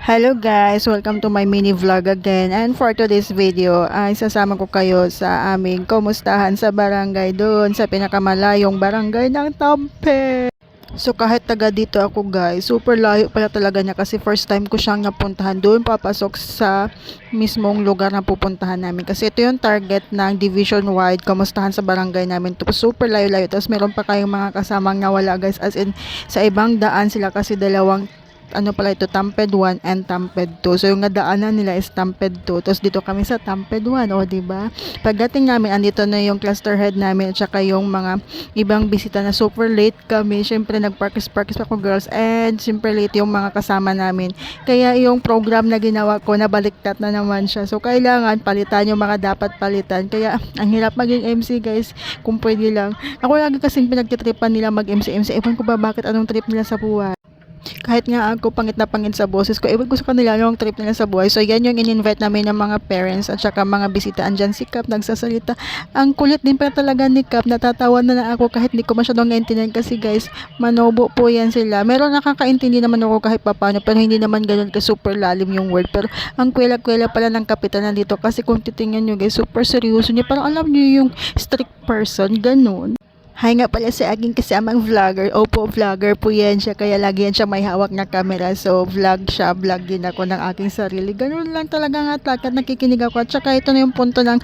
Hello guys! Welcome to my mini vlog again, and for today's video ay sasama ko kayo sa aming kumustahan sa barangay doon sa pinakamalayong barangay ng Tampe. So kahit taga dito ako guys, super layo pala talaga niya kasi first time ko siyang napuntahan doon papasok sa mismong lugar na pupuntahan namin. Kasi ito yung target ng division wide kumustahan sa barangay namin. To super layo-layo. Tapos meron pa kayong mga kasamang nawala guys, as in sa ibang daan sila kasi dalawang pala ito, Tamped 1 and Tamped 2. So yung nadaanan nila is Tamped 2. Tapos dito kami sa Tamped 1, o diba? Pagdating namin, andito na yung cluster head namin at saka yung mga ibang bisita na super late kami. Syempre nagparkis pa ako girls, and super late yung mga kasama namin. Kaya yung program na ginawa ko, nabaliktad na naman siya. So kailangan palitan yung mga dapat palitan. Kaya ang hirap maging MC guys, kung pwede lang. Ako lagi kasing pinagtitripan nila mag-MC. Ewan ko ba bakit anong trip nila sa buhay. Kahit nga ako pangit na pangit sa boses ko, iwan ko sa kanila yung trip nila sa buhay. So yan yung in-invite namin ng mga parents at saka mga bisita. Andyan si Cap nagsasalita. Ang kulit din pa talaga ni Cap, natatawa na ako kahit hindi ko masyadong naintindihan kasi guys, manobo po yan sila. Meron nakakaintindi naman ako kahit papano, pero hindi naman ganun ka super lalim yung word. Pero ang kwela-kwela pala ng kapitan nandito kasi kung titingnan nyo guys, super seryoso niya. Parang alam nyo yung strict person, ganun. Hi nga pala sa aking kasamang vlogger. Opo, vlogger po yan siya. Kaya lagi yan siya may hawak na camera. So, vlog siya. Vlog din ako ng aking sarili. Ganun lang talaga nga takot. Nakikinig ako. At saka ito na yung punto ng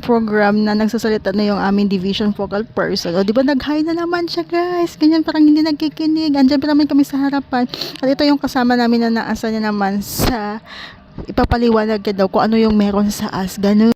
program na nagsasalita na yung aming division focal person. O, di ba nag-hi na naman siya guys. Ganyan parang hindi nagkikinig. Andyan pa naman kami sa harapan. At ito yung kasama namin na naasa niya naman sa ipapaliwanag ka daw kung ano yung meron sa as. Ganun.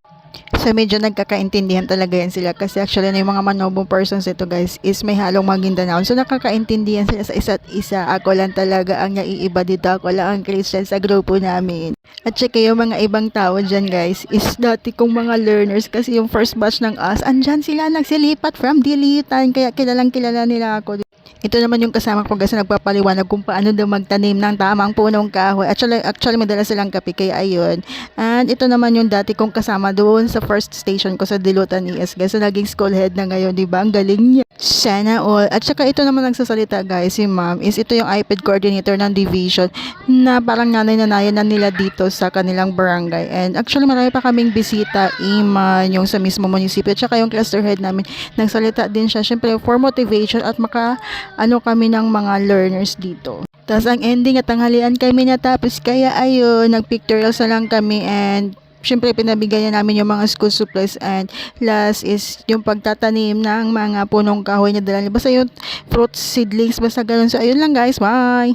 So medyo nagkakaintindihan talaga yan sila kasi actually na yung mga manobong persons ito guys is may halong Maguindanao. So nakakaintindihan sila sa isa't isa. Ako lang talaga ang naiiba dito. Ako lang ang Christian sa grupo namin. At saka yung mga ibang tao dyan guys is dati kong mga learners kasi yung first batch ng us, andyan sila nagsilipat from Dilitan. Kaya kilalang kilala nila ako. Ito naman yung kasama ko guys na nagpapaliwanag kung paano daw magtanim ng tamang punong kahoy. Actually madala silang kape kaya ayun. And ito naman yung dati kong kasama doon sa first station ko sa Dilutan ES guys. So naging school head na ngayon, di ba? Ang galing niya. Sana all. At saka ito naman nagsasalita guys, si ma'am is ito yung iPad coordinator ng division na parang nanay-nanayan na nila dito sa kanilang barangay. And actually marami pa kaming bisita, Iman, yung sa mismo munisipyo. At saka yung cluster head namin, nagsalita din siya. Siyempre for motivation at kami ng mga learners dito. Tapos ang ending at tanghalian kami natapos kaya ayun, nagpictorials na lang kami and syempre pinabigyan namin yung mga school supplies and last is yung pagtatanim ng mga punong kahoy na dala. Basta yung fruit seedlings, basta ganun. So ayun lang guys, bye!